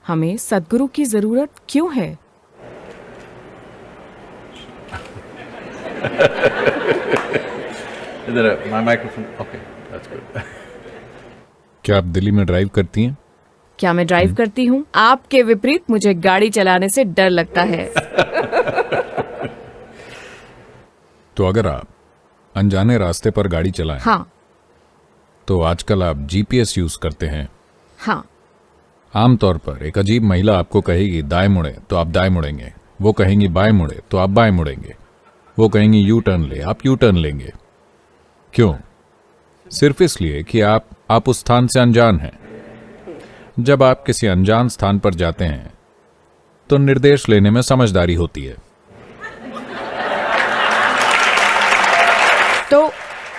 हमें सद्गुरु की जरूरत क्यों है? इधर my microphone. Okay, that's good. क्या आप दिल्ली में ड्राइव करती हैं? क्या मैं ड्राइव करती हूँ? आपके विपरीत मुझे गाड़ी चलाने से डर लगता है। तो अगर आप अनजाने रास्ते पर गाड़ी चलाएं, हाँ तो आजकल आप जीपीएस यूज करते हैं। हाँ। आमतौर पर एक अजीब महिला आपको कहेगी दाएं मुड़े तो आप दाएं मुड़ेंगे, वो कहेंगी बाएं मुड़े तो आप बाएं मुड़ेंगे, वो कहेंगी यू टर्न ले, आप यू टर्न लेंगे। क्यों? सिर्फ इसलिए कि आप उस स्थान से अनजान हैं। जब आप किसी अनजान स्थान पर जाते हैं तो निर्देश लेने में समझदारी होती है।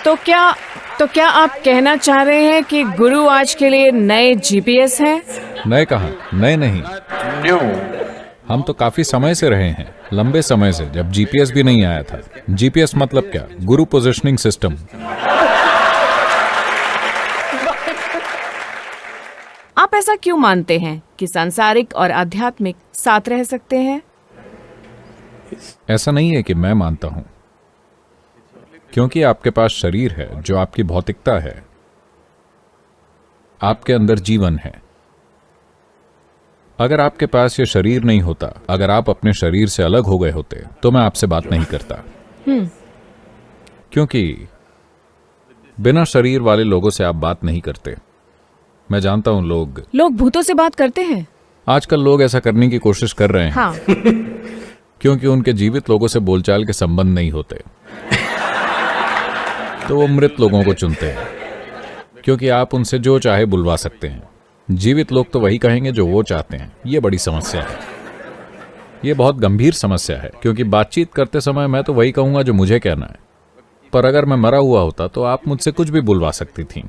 तो क्या आप कहना चाह रहे हैं कि गुरु आज के लिए नए जीपीएस हैं? नए कहाँ? नए नहीं, हम तो काफी समय से रहे हैं, लंबे समय से, जब जीपीएस भी नहीं आया था। जीपीएस मतलब क्या? गुरु पोजिशनिंग सिस्टम। आप ऐसा क्यों मानते हैं कि सांसारिक और आध्यात्मिक साथ रह सकते हैं? ऐसा नहीं है कि मैं मानता हूं, क्योंकि आपके पास शरीर है जो आपकी भौतिकता है, आपके अंदर जीवन है। अगर आपके पास ये शरीर नहीं होता, अगर आप अपने शरीर से अलग हो गए होते, तो मैं आपसे बात नहीं करता। क्योंकि बिना शरीर वाले लोगों से आप बात नहीं करते। मैं जानता हूं लोग भूतों से बात करते हैं। आजकल लोग ऐसा करने की कोशिश कर रहे हैं। हाँ। क्योंकि उनके जीवित लोगों से बोलचाल के संबंध नहीं होते, तो वो मृत लोगों को चुनते हैं, क्योंकि आप उनसे जो चाहे बुलवा सकते हैं। जीवित लोग तो वही कहेंगे जो वो चाहते हैं। ये बड़ी समस्या है, ये बहुत गंभीर समस्या है, क्योंकि बातचीत करते समय मैं तो वही कहूंगा जो मुझे कहना है, पर अगर मैं मरा हुआ होता तो आप मुझसे कुछ भी बुलवा सकती थी।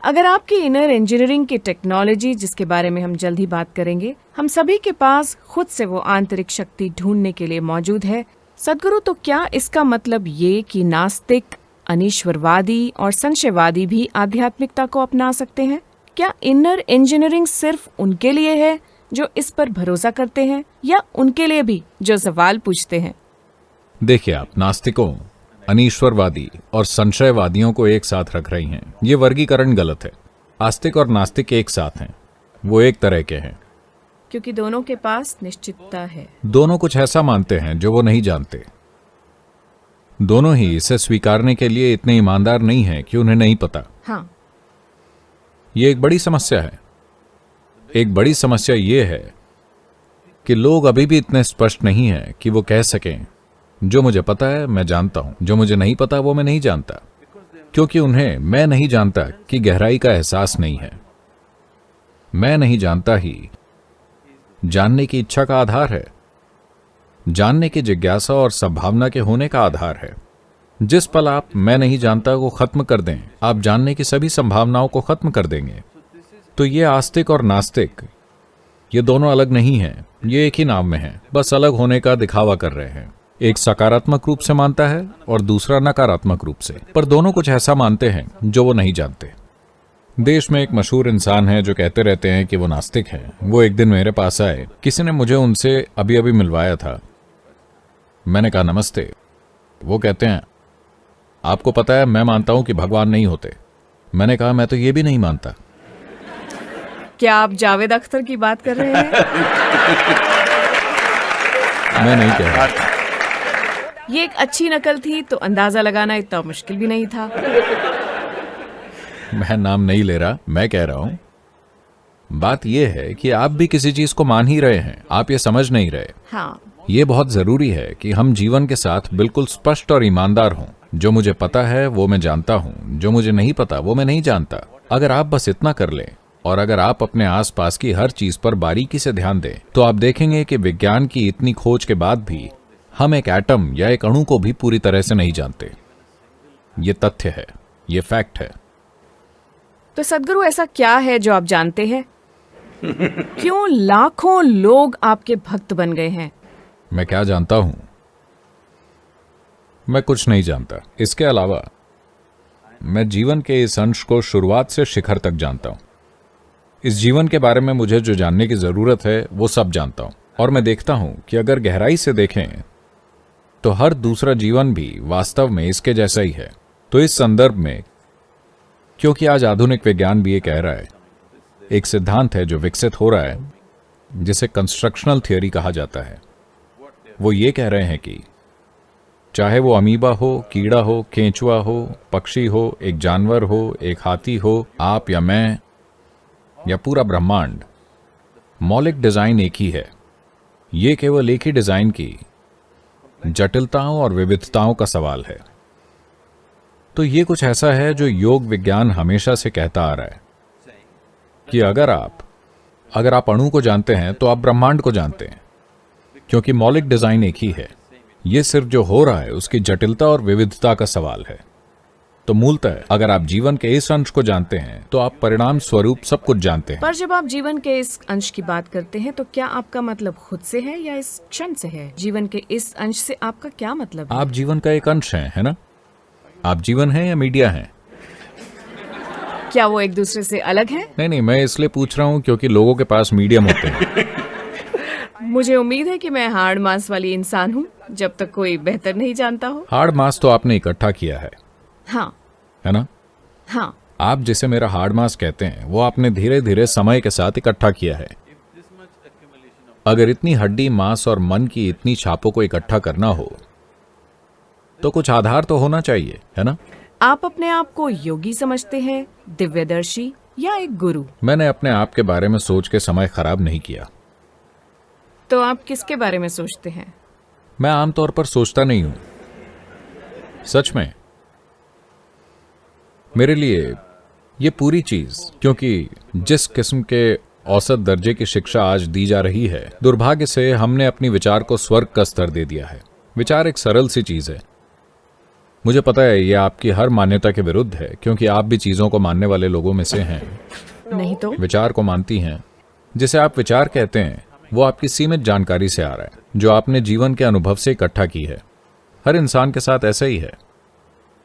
अगर आपकी इनर इंजीनियरिंग की टेक्नोलॉजी, जिसके बारे में हम जल्द ही बात करेंगे, हम सभी के पास खुद से वो आंतरिक शक्ति ढूंढने के लिए मौजूद है, सद्गुरु, तो क्या इसका मतलब ये कि नास्तिक, अनीश्वरवादी और संशयवादी भी आध्यात्मिकता को अपना सकते हैं? क्या इनर इंजीनियरिंग सिर्फ उनके लिए है जो इस पर भरोसा करते हैं, या उनके लिए भी जो सवाल पूछते हैं? देखिए, आप नास्तिकों, अनीश्वरवादी और संशयवादियों को एक साथ रख रही हैं। ये वर्गीकरण गलत है। आस्तिक और नास्तिक एक साथ हैं, वो एक तरह के हैं, क्योंकि दोनों के पास निश्चितता है। दोनों कुछ ऐसा मानते हैं जो वो नहीं जानते। दोनों ही इसे स्वीकारने के लिए इतने ईमानदार नहीं हैं कि उन्हें नहीं पता। हाँ। ये एक बड़ी समस्या है। एक बड़ी समस्या ये है कि लोग अभी भी इतने स्पष्ट नहीं हैं कि वो कह सकें जो मुझे पता है मैं जानता हूं, जो मुझे नहीं पता वो मैं नहीं जानता, क्योंकि उन्हें मैं नहीं जानता कि गहराई का एहसास नहीं है। मैं नहीं जानता ही जानने की इच्छा का आधार है, जानने की जिज्ञासा और संभावना के होने का आधार है। जिस पल आप मैं नहीं जानता को खत्म कर दें, आप जानने की सभी संभावनाओं को खत्म कर देंगे। तो ये आस्तिक और नास्तिक, ये दोनों अलग नहीं हैं, ये एक ही नाम में हैं, बस अलग होने का दिखावा कर रहे हैं। एक सकारात्मक रूप से मानता है और दूसरा नकारात्मक रूप से, पर दोनों कुछ ऐसा मानते हैं जो वो नहीं जानते। देश में एक मशहूर इंसान है जो कहते रहते हैं कि वो नास्तिक हैं। वो एक दिन मेरे पास आए, किसी ने मुझे उनसे अभी अभी मिलवाया था। मैंने कहा नमस्ते। वो कहते हैं आपको पता है मैं मानता हूं कि भगवान नहीं होते। मैंने कहा मैं तो ये भी नहीं मानता। क्या आप जावेद अख्तर की बात कर रहे हैं? मैं नहीं कह रहा। ये एक अच्छी नकल थी, तो अंदाजा लगाना इतना मुश्किल भी नहीं था। मैं नाम नहीं ले रहा, मैं कह रहा हूं बात यह है कि आप भी किसी चीज को मान ही रहे हैं, आप ये समझ नहीं रहे। हाँ। ये बहुत जरूरी है कि हम जीवन के साथ बिल्कुल स्पष्ट और ईमानदार हों। जो मुझे पता है वो मैं जानता हूं, जो मुझे नहीं पता वो मैं नहीं जानता। अगर आप बस इतना कर लें, और अगर आप अपने आसपास की हर चीज पर बारीकी से ध्यान दें, तो आप देखेंगे कि विज्ञान की इतनी खोज के बाद भी हम एक एटम या एक अणु को भी पूरी तरह से नहीं जानते। ये तथ्य है, ये फैक्ट है। तो सद्गुरु, ऐसा क्या है जो आप जानते हैं? क्यों लाखों लोग आपके भक्त बन गए हैं? मैं क्या जानता हूं? मैं कुछ नहीं जानता। इसके अलावा मैं जीवन के इस अंश को शुरुआत से शिखर तक जानता हूं। इस जीवन के बारे में मुझे जो जानने की जरूरत है वो सब जानता हूं, और मैं देखता हूं कि अगर गहराई से देखें तो हर दूसरा जीवन भी वास्तव में इसके जैसा ही है। तो इस संदर्भ में, क्योंकि आज आधुनिक विज्ञान भी ये कह रहा है, एक सिद्धांत है जो विकसित हो रहा है जिसे कंस्ट्रक्शनल थियोरी कहा जाता है। वो ये कह रहे हैं कि चाहे वो अमीबा हो, कीड़ा हो, केंचुआ हो, पक्षी हो, एक जानवर हो, एक हाथी हो, आप या मैं या पूरा ब्रह्मांड, मौलिक डिजाइन एक ही है। ये केवल एक ही डिजाइन की जटिलताओं और विविधताओं का सवाल है। तो ये कुछ ऐसा है जो योग विज्ञान हमेशा से कहता आ रहा है कि अगर आप अणु को जानते हैं तो आप ब्रह्मांड को जानते हैं, क्योंकि मौलिक डिजाइन एक ही है। यह सिर्फ जो हो रहा है उसकी जटिलता और विविधता का सवाल है। तो मूलतः अगर आप जीवन के इस अंश को जानते हैं तो आप परिणाम स्वरूप सब कुछ जानते हैं। पर जब आप जीवन के इस अंश की बात करते हैं तो क्या आपका मतलब खुद से है या इस क्षण से है? जीवन के इस अंश से आपका क्या मतलब है? आप जीवन का एक अंश हैं, है ना? आप जीवन हैं या मीडिया हैं? क्या वो एक दूसरे से अलग है? नहीं, मैं इसलिए पूछ रहा हूं क्योंकि लोगों के पास मीडियम होते हैं। मुझे उम्मीद है कि मैं हार्ड मास वाली इंसान हूँ, जब तक कोई बेहतर नहीं जानता हो। हार्ड मास तो आपने इकट्ठा किया है, हाँ, है ना? हाँ। आप जिसे मेरा हार्ड मास कहते हैं वो आपने धीरे धीरे समय के साथ इकट्ठा किया है। अगर इतनी हड्डी, मांस और मन की इतनी छापों को इकट्ठा करना हो तो कुछ आधार तो होना चाहिए, है ना? आप अपने आप को योगी समझते हैं, दिव्यदर्शी या एक गुरु? मैंने अपने आप के बारे में सोच के समय खराब नहीं किया। तो आप किसके बारे में सोचते हैं? मैं आमतौर पर सोचता नहीं हूं, सच में। मेरे लिए ये पूरी चीज, क्योंकि जिस किस्म के औसत दर्जे की शिक्षा आज दी जा रही है, दुर्भाग्य से हमने अपनी विचार को स्वर्ग का स्तर दे दिया है। विचार एक सरल सी चीज है। मुझे पता है ये आपकी हर मान्यता के विरुद्ध है, क्योंकि आप भी चीजों को मानने वाले लोगों में से हैं। नहीं तो? विचार को मानती हैं। जिसे आप विचार कहते हैं वो आपकी सीमित जानकारी से आ रहा है, जो आपने जीवन के अनुभव से इकट्ठा की है। हर इंसान के साथ ऐसा ही है।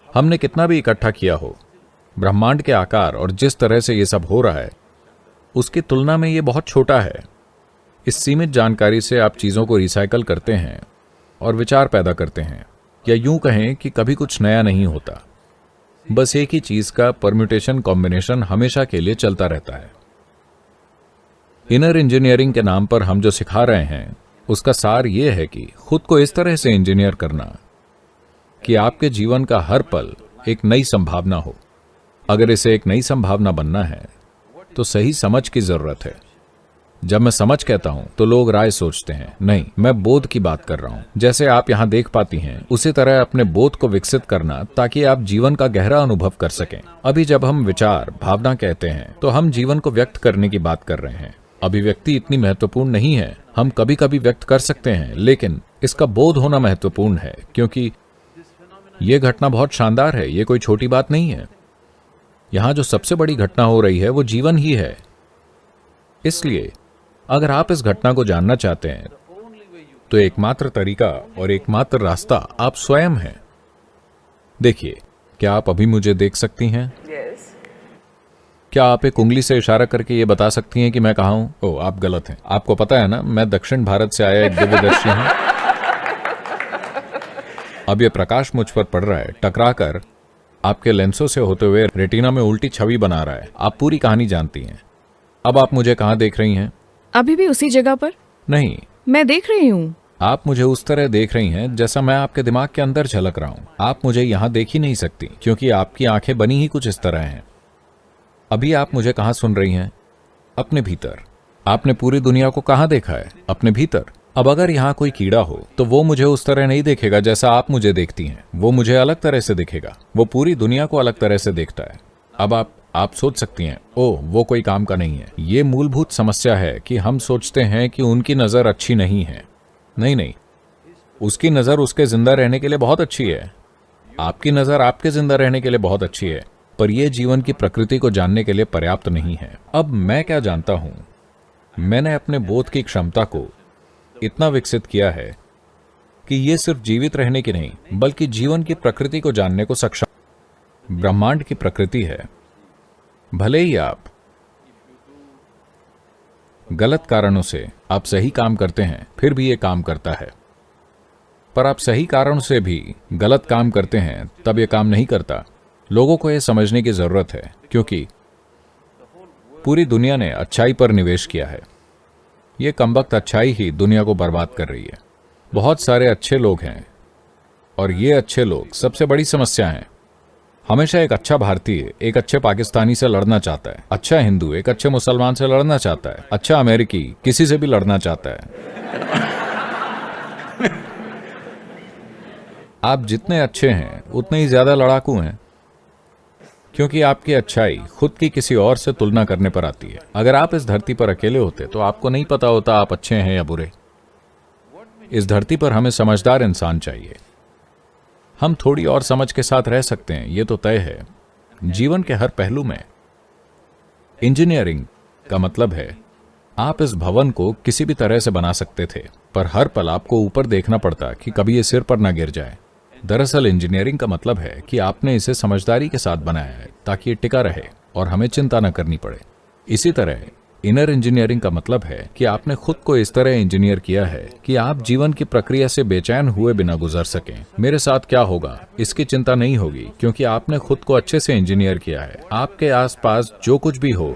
हमने कितना भी इकट्ठा किया हो, ब्रह्मांड के आकार और जिस तरह से ये सब हो रहा है उसकी तुलना में ये बहुत छोटा है। इस सीमित जानकारी से आप चीजों को रिसाइकल करते हैं और विचार पैदा करते हैं, या यूं कहें कि कभी कुछ नया नहीं होता। बस एक ही चीज का परम्यूटेशन कॉम्बिनेशन हमेशा के लिए चलता रहता है। इनर इंजीनियरिंग के नाम पर हम जो सिखा रहे हैं उसका सार यह है कि खुद को इस तरह से इंजीनियर करना कि आपके जीवन का हर पल एक नई संभावना हो। अगर इसे एक नई संभावना बनना है तो सही समझ की जरूरत है। जब मैं समझ कहता हूं तो लोग राय सोचते हैं। नहीं, मैं बोध की बात कर रहा हूं। जैसे आप यहां देख पाती हैं, उसी तरह अपने बोध को विकसित करना ताकि आप जीवन का गहरा अनुभव कर सकें। अभी जब हम विचार, भावना कहते हैं तो हम जीवन को व्यक्त करने की बात कर रहे हैं। अभिव्यक्ति इतनी महत्वपूर्ण नहीं है। हम कभी कभी व्यक्त कर सकते हैं, लेकिन इसका बोध होना महत्वपूर्ण है, क्योंकि यह घटना बहुत शानदार है। यह कोई छोटी बात नहीं है। यहां जो सबसे बड़ी घटना हो रही है वो जीवन ही है। इसलिए अगर आप इस घटना को जानना चाहते हैं तो एकमात्र तरीका और एकमात्र रास्ता आप स्वयं हैं। देखिए, क्या आप अभी मुझे देख सकती हैं? क्या आप एक उंगली से इशारा करके ये बता सकती हैं कि मैं कहाँ हूं? ओह, आप गलत हैं। आपको पता है ना, मैं दक्षिण भारत से आया एक दिव्यदर्शी हूं। अब ये प्रकाश मुझ पर पड़ रहा है, टकराकर आपके लेंसों से होते हुए रेटिना में उल्टी छवि बना रहा है। आप पूरी कहानी जानती हैं। अब आप मुझे कहाँ देख रही हैं? अभी भी उसी जगह पर? नहीं, मैं देख रही हूँ। आप मुझे उस तरह देख रही हैं जैसा मैं आपके दिमाग के अंदर झलक रहा हूं। आप मुझे यहां देख ही नहीं सकती, क्योंकि आपकी आंखें बनी ही कुछ इस तरह हैं। अभी आप मुझे कहां सुन रही हैं? अपने भीतर। आपने पूरी दुनिया को कहां देखा है? अपने भीतर। अब अगर यहां कोई कीड़ा हो तो वो मुझे उस तरह नहीं देखेगा जैसा आप मुझे देखती हैं। वो मुझे अलग तरह से दिखेगा। वो पूरी दुनिया को अलग तरह से देखता है। अब आप सोच सकती हैं, ओह, वो कोई काम का नहीं है। ये मूलभूत समस्या है कि हम सोचते हैं कि उनकी नजर अच्छी नहीं है। नहीं, उसकी नजर उसके जिंदा रहने के लिए बहुत अच्छी है। आपकी नजर आपके जिंदा रहने के लिए बहुत अच्छी है, पर यह जीवन की प्रकृति को जानने के लिए पर्याप्त नहीं है। अब मैं क्या जानता हूं? मैंने अपने बोध की क्षमता को इतना विकसित किया है कि यह सिर्फ जीवित रहने की नहीं, बल्कि जीवन की प्रकृति को जानने को सक्षम। ब्रह्मांड की प्रकृति है। भले ही आप गलत कारणों से आप सही काम करते हैं, फिर भी ये काम करता है। पर आप सही कारणों से भी गलत काम करते हैं, तब ये काम नहीं करता। लोगों को यह समझने की जरूरत है, क्योंकि पूरी दुनिया ने अच्छाई पर निवेश किया है। ये कमबख्त अच्छाई ही दुनिया को बर्बाद कर रही है। बहुत सारे अच्छे लोग हैं, और ये अच्छे लोग सबसे बड़ी समस्या हैं। हमेशा एक अच्छा भारतीय एक अच्छे पाकिस्तानी से लड़ना चाहता है, अच्छा हिंदू एक अच्छे मुसलमान से लड़ना चाहता है, अच्छा अमेरिकी किसी से भी लड़ना चाहता है। आप जितने अच्छे हैं उतने ही ज्यादा लड़ाकू हैं, क्योंकि आपकी अच्छाई खुद की किसी और से तुलना करने पर आती है। अगर आप इस धरती पर अकेले होते तो आपको नहीं पता होता आप अच्छे हैं या बुरे। इस धरती पर हमें समझदार इंसान चाहिए। हम थोड़ी और समझ के साथ रह सकते हैं, ये तो तय है। जीवन के हर पहलू में इंजीनियरिंग का मतलब है आप इस भवन को किसी भी तरह से बना सकते थे, पर हर पल आपको ऊपर देखना पड़ता कि कभी ये सिर पर ना गिर जाए। दरअसल इंजीनियरिंग का मतलब है कि आपने इसे समझदारी के साथ बनाया है ताकि ये टिका रहे और हमें चिंता न करनी पड़े। इसी तरह इनर इंजीनियरिंग का मतलब है कि आपने खुद को इस तरह इंजीनियर किया है कि आप जीवन की प्रक्रिया से बेचैन हुए बिना गुजर सकें। मेरे साथ क्या होगा इसकी चिंता नहीं होगी, क्योंकि आपने खुद को अच्छे से इंजीनियर किया है। आपके आसपास जो कुछ भी हो,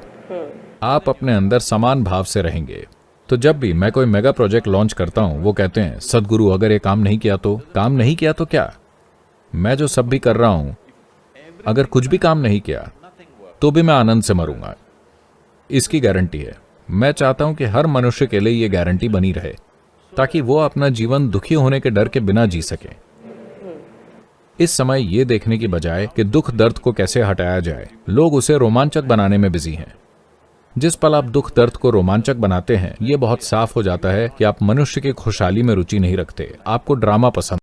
आप अपने अंदर समान भाव से रहेंगे। तो जब भी मैं कोई मेगा प्रोजेक्ट लॉन्च करता हूं, वो कहते हैं सदगुरु अगर ये काम नहीं किया तो? काम नहीं किया तो क्या? मैं जो सब भी कर रहा हूं, अगर कुछ भी काम नहीं किया तो भी मैं आनंद से मरूंगा, इसकी गारंटी है। मैं चाहता हूं कि हर मनुष्य के लिए यह गारंटी बनी रहे, ताकि वो अपना जीवन दुखी होने के डर के बिना जी सके। इस समय ये देखने की बजाय कि दुख दर्द को कैसे हटाया जाए, लोग उसे रोमांचक बनाने में बिजी हैं। जिस पल आप दुख दर्द को रोमांचक बनाते हैं, ये बहुत साफ हो जाता है कि आप मनुष्य की खुशहाली में रुचि नहीं रखते, आपको ड्रामा पसंद